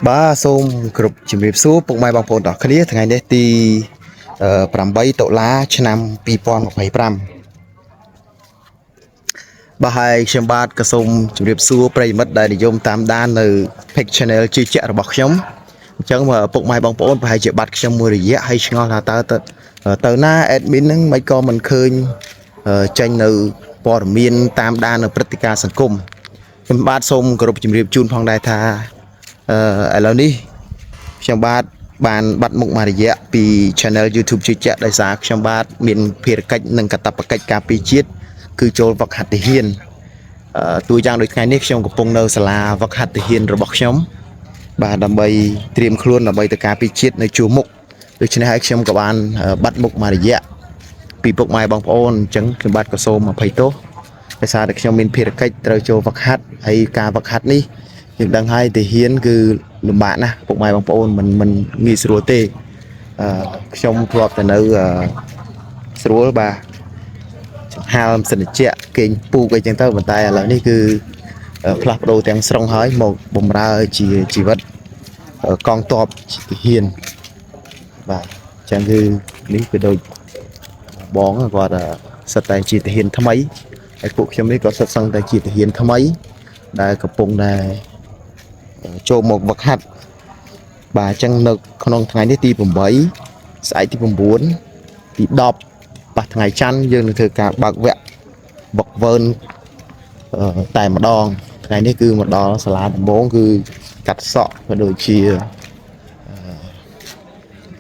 Ba xôm group chuẩn bị số bụng mai bằng phồn đỏ kia tháng ngày đây thì 8 đô la năm 2025បាទហើយខ្ញុំបាទក៏សូមជម្រាបសួរប្រិយមិត្តដែលនិយមតាមដាននៅ Page Channel ជឿជាក់របស់ខ្ញុំអញ្ចឹងពុកម៉ែបងប្អូនប្រហែលជាបាត់ខ្ញុំមួយរយៈហើយឆ្ងល់ថាទៅណា admin ហ្នឹងមិនក៏មិនឃើញចេញនៅព័ត៌មានតាមដាននៅព្រឹត្តិការណ៍សង្គមខ្ញុំបាទសូមគោរពជម្រាបជូនផងដែរថាឥឡូវនេះខ្ញុំបាទបានបាត់មុខមួយរយៈពី Channel YouTube ជឿជាក់ដោយសារខ្ញុំបាទមានភារកិច្ចនិងកាតព្វកិច្ចការពារជាតិគឺចូលវឹកហាត់ទាហានតួយ៉ាងដូចថ្ងៃនេះខ្ញុំកំពុងនៅសាលាវឹកហាត់ទាហានរបស់ខ្ញុំបាទដើម្បីត្រៀមខ្លួនដើម្បីទៅការពារជាតិនៅជួរមុខដូច្នេះហើយខ្ញុំក៏បានបាត់មុខមួយរយៈពីពុកម៉ែបងប្អូនអញ្ចឹងខ្ញុំបាទក៏សូមអភ័យទោសដោយសារតែខ្ញុំមានភារកិច្ចត្រូវចូលវឹកហាត់ហើយការវឹកហាត់នេះយើងដឹងហើយទាហានគឺលំបាកណាស់ពុកម៉ែបងប្អូនមិនងាយស្រួលទេខ្ញុំធ្លាប់តែនៅស្រួលបាទហាលសិនជាគេងពូកអីចឹងទៅប៉ុន្តែឥឡូវនេះគឺផ្លាស់ប្ដូរទាំងស្រុងហើយមកបំរើជាជីវិតកងទ័ពទាហានបាទអញ្ចឹងគឺនេះគឺដូចបងគាត់សិតតែជាទាហានថ្មីហើយពួកខ្ញុំនេះក៏សិតសឹងតែជាទាហានថ្មីដែលកំពុងតែចូលមកវឹកហាត់បាទអញ្ចឹងនៅក្នុងថ្ងៃនេះទី8ស្អែកទី9ទី10បាទថ្ងៃច័ន្ទយើងនឹងធ្វើការបើកវគ្គវឹកវើតែម្ដងថ្ងៃនេះគឺមកដល់សាលាដំបងគឺកាត់សក់ក៏ដូចជា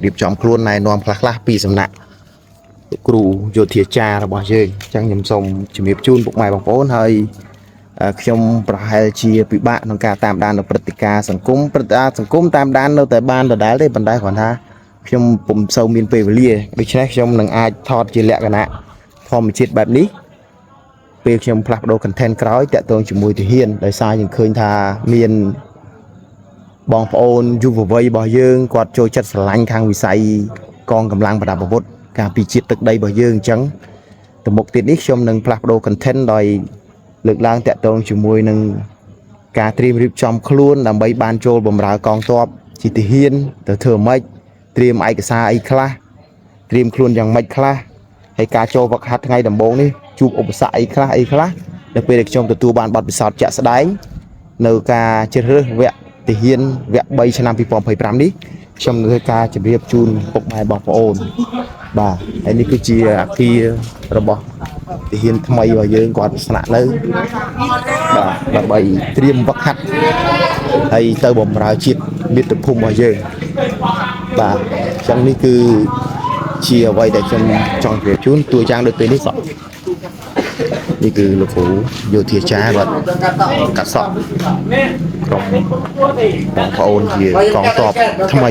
រៀបចំខ្លួនណែនាំខ្លះពីសំណាក់គ្រូយោធាចាររបស់យើងអញ្ចឹងខ្ញុំសូមជម្រាបជូនពុកម៉ែបងប្អូនហើយខ្ញុំប្រហែលជាពិបាកក្នុងការតាមដាននៅព្រឹត្តិការណ៍សង្គមតាមដាននៅតែបានដដែលទេប៉ុន្តែគ្រាន់ថាខ្ញុំពុំសូវមានពេលវេលាដូច្នេះខ្ញុំនឹងអាចថតជាលក្ខណៈធម្មជាតិបែបនេះពេលខ្ញុំផ្លាស់ប្ដូរ content ក្រោយតាក់ទងជាមួយទាហានដោយសារយើងឃើញថាមានបងប្អូនយុវវ័យរបស់យើងគាត់ចូលចិត្តស្រឡាញ់ខាងវិស័យកងកម្លាំងប្រដាប់អាវុធការពារជាតិទឹកដីរបស់យើងអញ្ចឹងទៅមុខទៀតនេះខ្ញុំនឹងផ្លាស់ប្ដូរ content ដោយលើកឡើងតាក់ទងជាមួយនឹងការត្រៀមរៀបចំខ្លួនដើម្បីបានចូលបម្រើកងទ័ពជាទាហានទៅធ្វើម៉េចត្រៀមឯកសារអីខ្លះត្រៀមខ្លួនយ៉ាងម៉េចខ្លះហើយការចូលវឹកហាត់ថ្ងៃដំបូងនេះជួបឧបសគ្គអីខ្លះនៅពេលដែលខ្ញុំទទួលបានបទពិសោធន៍ជាក់ស្ដែងនៅការជ្រើសរើសវគ្គទាហានវគ្គ3ឆ្នាំ2025នេះខ្ញុំនឹងធ្វើការជម្រាបជូនពុកម៉ែបងប្អូនបាទហើយនេះគឺជាអាគាររបស់ទាហានថ្មីរបស់យើងគាត់ស្នាក់នៅបាទដើម្បីត្រៀមវឹកហាត់ហើយទៅបម្រើជាតិមាតុភូមិរបស់យើងបាទអញ្ចឹងនេះគឺជាអ្វីដែលខ្ញុំចង់ជម្រាបជូនតួយ៉ាងដូចពេលនេះសក់នេះគឺលោកគ្រូយោធាចារគាត់កាត់សក់ក្រុមបងប្អូនជាកងទ័ពថ្មី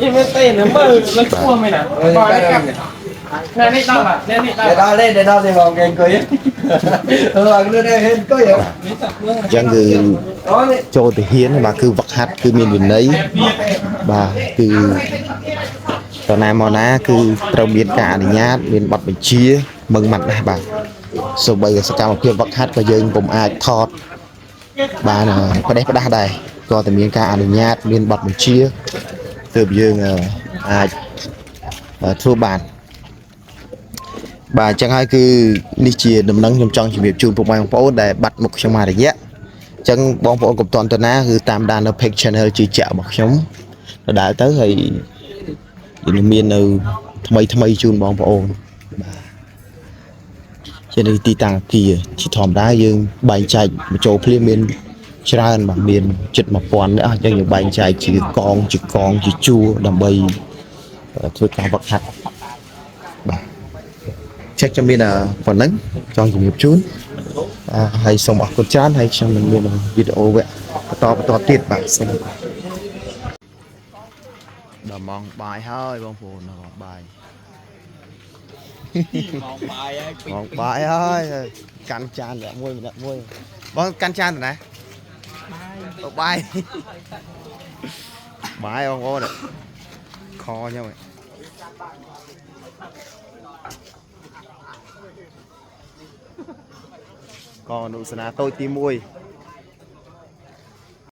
ยังไม่เต้นนะมือแล้วกลัวไหมนะบอลนี่นี่ต้องอ่ะนี่ต้องđể đó thì bọn kênh cười bọn đưa đây hết có hiểu អញ្ចឹងគឺចូលទាហានបាទគឺវឹកហាត់គឺមានវិន័យបាទគឺតើណាមកណាគឺត្រូវមានការអនុញ្ញាតមានប័ណ្ណបញ្ជាមឹងម៉ាត់ណាស់បាទសូម្បីសកម្មភាពវឹកហាត់ក៏យើងពុំអាចថតបានផ្ដេសផ្ដាស់ដែរក៏តែមានការអនុញ្ញាតមានប័ណ្ណបញ្ជាទើបយើងអាចធ្វើបានបាទអញ្ចឹងហើយគឺនេះជាដំណឹងខ្ញុំចង់ជម្រាបជូនពុកម៉ែបងប្អូនដែលបាត់មុខខ្ញុំមួយរយៈអញ្ចឹងបងប្អូនកុំតន់ទៅណាគឺតាមដាននៅ Page Channel ជឿជាក់របស់ខ្ញុំដដែលទៅហើយយើងមាននៅថ្មីជូនបងប្អូនបាទជានៅទីតាំងអគារជាធម្មតាយើងបែងចែកបញ្ចូលភ្លាមមានច្រើនបាទមានជិត 1000 នេះអញ្ចឹងយើងបែងចែកជាកងជាជួរដើម្បីធ្វើការវឹកហាត់បាទចេះខ្ញុំមានប៉ុណ្ណឹងចង់ជំរាបជូនហើយសូមអរគុណច្រើនហើយខ្ញុំនឹងមានវីដេអូវគ្គបន្តទៀតបាទសូមដល់ម៉ោងបាយហើយបងប្អូនម៉ោងបាយម៉ោងបាយហើយកាន់ចានមួយម្នាក់មួយបងកាន់ចានទៅណាបាយបាយបងប្អូនខខ្ញុំក៏អនុសនាតូចទី1